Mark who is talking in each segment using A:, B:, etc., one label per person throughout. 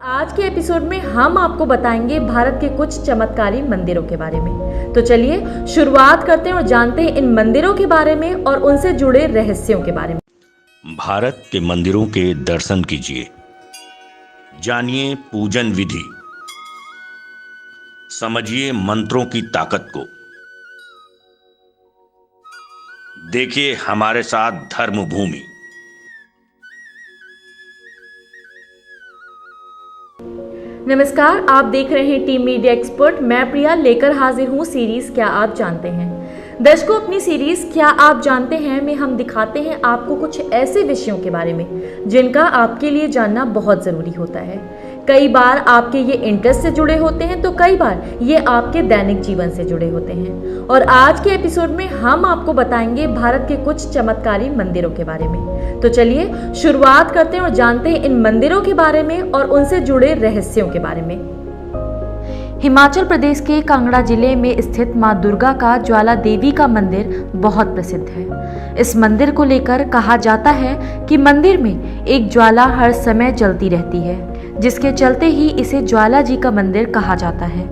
A: आज के एपिसोड में हम आपको बताएंगे भारत के कुछ चमत्कारी मंदिरों के बारे में। तो चलिए शुरुआत करते हैं और जानते हैं इन मंदिरों के बारे में और उनसे जुड़े रहस्यों के बारे में।
B: भारत के मंदिरों के दर्शन कीजिए, जानिए पूजन विधि, समझिए मंत्रों की ताकत को, देखिए हमारे साथ धर्म भूमि।
A: नमस्कार, आप देख रहे हैं टीम मीडिया एक्सपर्ट। मैं प्रिया लेकर हाजिर हूँ सीरीज क्या आप जानते हैं। दर्शकों, अपनी सीरीज क्या आप जानते हैं में हम दिखाते हैं आपको कुछ ऐसे विषयों के बारे में जिनका आपके लिए जानना बहुत ज़रूरी होता है। कई बार आपके ये इंटरेस्ट से जुड़े होते हैं तो कई बार ये आपके दैनिक जीवन से जुड़े होते हैं। और आज के एपिसोड में हम आपको बताएंगे भारत के कुछ चमत्कारी मंदिरों के बारे में। तो चलिए शुरुआत करते हैं और जानते हैं इन मंदिरों के बारे में और उनसे जुड़े रहस्यों के बारे में। हिमाचल प्रदेश के कांगड़ा जिले में स्थित मां दुर्गा का ज्वाला देवी का मंदिर बहुत प्रसिद्ध है। इस मंदिर को लेकर कहा जाता है कि मंदिर में एक ज्वाला हर समय जलती रहती है, जिसके चलते ही इसे ज्वाला जी का मंदिर कहा जाता है।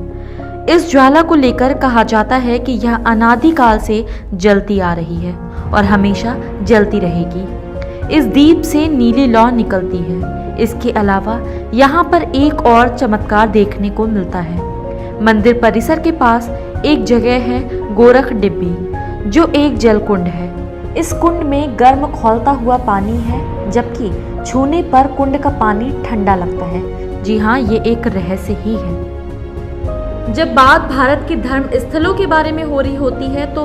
A: इस ज्वाला को लेकर कहा जाता है कि यह अनादिकाल से जलती आ रही है और हमेशा जलती रहेगी। इस दीप से नीली लौ निकलती है। इसके अलावा यहाँ पर एक और चमत्कार देखने को मिलता है। मंदिर परिसर के पास एक जगह है गोरख डिब्बी, जो एक जल कुंड है। इस कुंड में गर्म खौलता हुआ पानी है, जबकि छूने पर कुंड का पानी ठंडा लगता है। जी हाँ, ये एक रहस्य ही है। जब बात भारत के धर्म स्थलों के बारे में हो रही होती है तो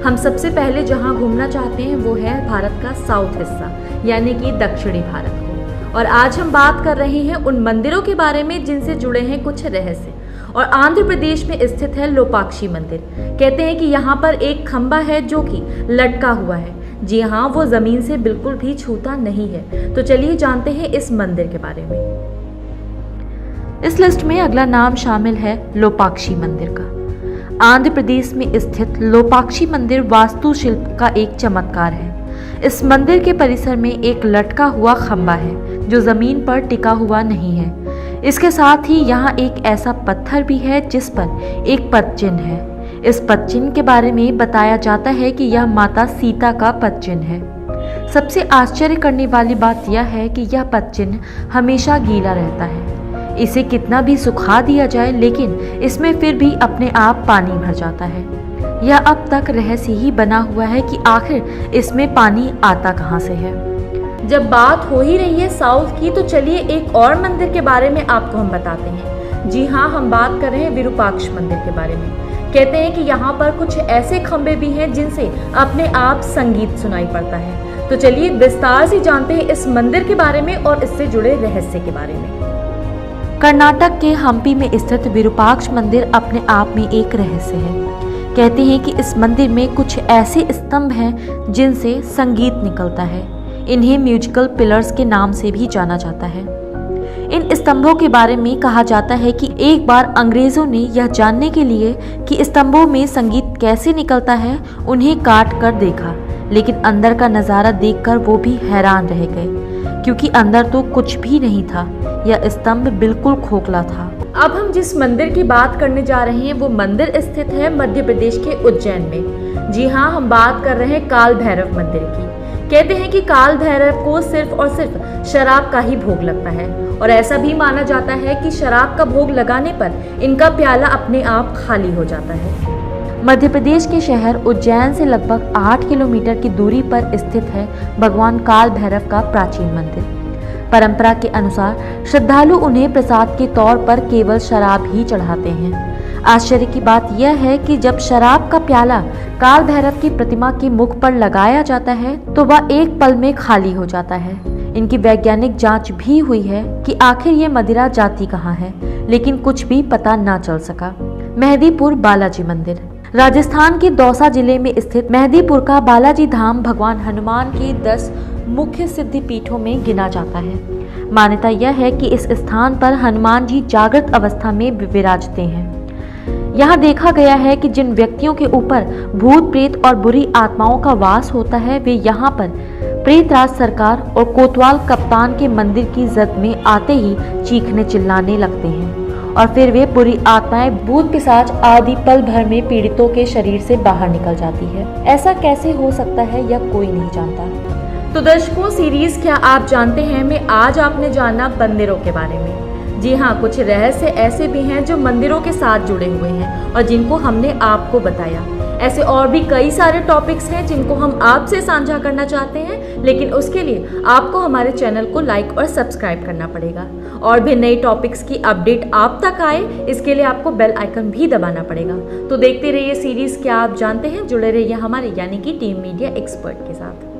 A: हम सबसे पहले जहाँ घूमना चाहते हैं वो है भारत का साउथ हिस्सा, यानी कि दक्षिणी भारत को। और आज हम बात कर रहे हैं उन मंदिरों के बारे में जिनसे जुड़े हैं कुछ रहस्य। और आंध्र प्रदेश में स्थित है लोपाक्षी मंदिर। कहते हैं कि यहाँ पर एक खंबा है जो कि लटका हुआ है। जी हाँ, वो जमीन से बिल्कुल भी छूता नहीं है। तो चलिए जानते हैं इस मंदिर के बारे में। इस लिस्ट में अगला नाम शामिल है लोपाक्षी मंदिर का। आंध्र प्रदेश में स्थित लोपाक्षी मंदिर वास्तुशिल्प का एक चमत्कार है। इस मंदिर के परिसर में एक लटका हुआ खंबा है जो जमीन पर टिका हुआ नहीं है। इसके साथ ही यहाँ एक ऐसा पत्थर भी है जिस पर एक पदचिन्ह है। इस पदचिन्ह के बारे में बताया जाता है कि यह माता सीता का पदचिन्ह है। सबसे आश्चर्य करने वाली बात यह है कि यह पदचिन्ह हमेशा गीला रहता है। इसे कितना भी सुखा दिया जाए, लेकिन इसमें फिर भी अपने आप पानी भर जाता है। यह अब तक रहस्य ही बना हुआ है कि आखिर इसमें पानी आता कहाँ से है। जब बात हो ही रही है साउथ की, तो चलिए एक और मंदिर के बारे में आपको हम बताते हैं। जी हाँ, हम बात कर रहे हैं विरूपाक्ष मंदिर के बारे में। कहते हैं कि यहाँ पर कुछ ऐसे खंबे भी हैं जिनसे अपने आप संगीत सुनाई पड़ता है। तो चलिए विस्तार से जानते हैं इस मंदिर के बारे में और इससे जुड़े रहस्य के बारे में। कर्नाटक के हम्पी में स्थित विरूपाक्ष मंदिर अपने आप में एक रहस्य है। कहते हैं कि इस मंदिर में कुछ ऐसे स्तंभ हैं जिनसे संगीत निकलता है। इन्हें म्यूजिकल पिलर्स के नाम से भी जाना जाता है। इन स्तंभों के बारे में कहा जाता है कि एक बार अंग्रेजों ने यह जानने के लिए कि स्तंभों में संगीत कैसे निकलता है, उन्हें काट कर देखा, लेकिन अंदर का नज़ारा देखकर वो भी हैरान रह गए, क्योंकि अंदर तो कुछ भी नहीं था। यह स्तंभ बिल्कुल खोखला था। अब हम जिस मंदिर की बात करने जा रहे हैं वो मंदिर स्थित है मध्य प्रदेश के उज्जैन में। जी हाँ, हम बात कर रहे हैं काल भैरव मंदिर की। कहते हैं कि काल भैरव को सिर्फ और सिर्फ शराब का ही भोग लगता है और ऐसा भी माना जाता है कि शराब का भोग लगाने पर इनका प्याला अपने आप खाली हो जाता है। मध्य प्रदेश के शहर उज्जैन से लगभग 8 किलोमीटर की दूरी पर स्थित है भगवान काल भैरव का प्राचीन मंदिर। परंपरा के अनुसार श्रद्धालु उन्हें प्रसाद के तौर पर केवल शराब ही चढ़ाते हैं। आश्चर्य की बात यह है कि जब शराब का प्याला काल भैरव की प्रतिमा के मुख पर लगाया जाता है तो वह एक पल में खाली हो जाता है। इनकी वैज्ञानिक जांच भी हुई है कि आखिर ये मदिरा जाती कहाँ है, लेकिन कुछ भी पता न चल सका। मेहदीपुर बालाजी मंदिर। राजस्थान के दौसा जिले में स्थित मेहदीपुर का बालाजी धाम भगवान हनुमान के 10 मुख्य सिद्धि पीठों में गिना जाता है। मान्यता यह है कि इस स्थान पर हनुमान जी जागृत अवस्था में विराजते हैं। यहाँ देखा गया है कि जिन व्यक्तियों के ऊपर भूत प्रेत और बुरी आत्माओं का वास होता है वे यहाँ पर प्रेतराज सरकार और कोतवाल कप्तान के मंदिर की जद में आते ही चीखने चिल्लाने लगते हैं और फिर वे बुरी आत्माएं, भूत पिशाच आदि पल भर में पीड़ितों के शरीर से बाहर निकल जाती है। ऐसा कैसे हो सकता है यह कोई नहीं जानता। तो दर्शकों, सीरीज क्या आप जानते हैं में आज आपने जाना मंदिरों के बारे में। जी हाँ, कुछ रहस्य ऐसे भी हैं जो मंदिरों के साथ जुड़े हुए हैं और जिनको हमने आपको बताया। ऐसे और भी कई सारे टॉपिक्स हैं जिनको हम आपसे साझा करना चाहते हैं, लेकिन उसके लिए आपको हमारे चैनल को लाइक और सब्सक्राइब करना पड़ेगा। और भी नए टॉपिक्स की अपडेट आप तक आए, इसके लिए आपको बेल आइकन भी दबाना पड़ेगा। तो देखते रहिए सीरीज क्या आप जानते हैं, जुड़े रहिए हमारे यानी कि टीम मीडिया एक्सपर्ट के साथ।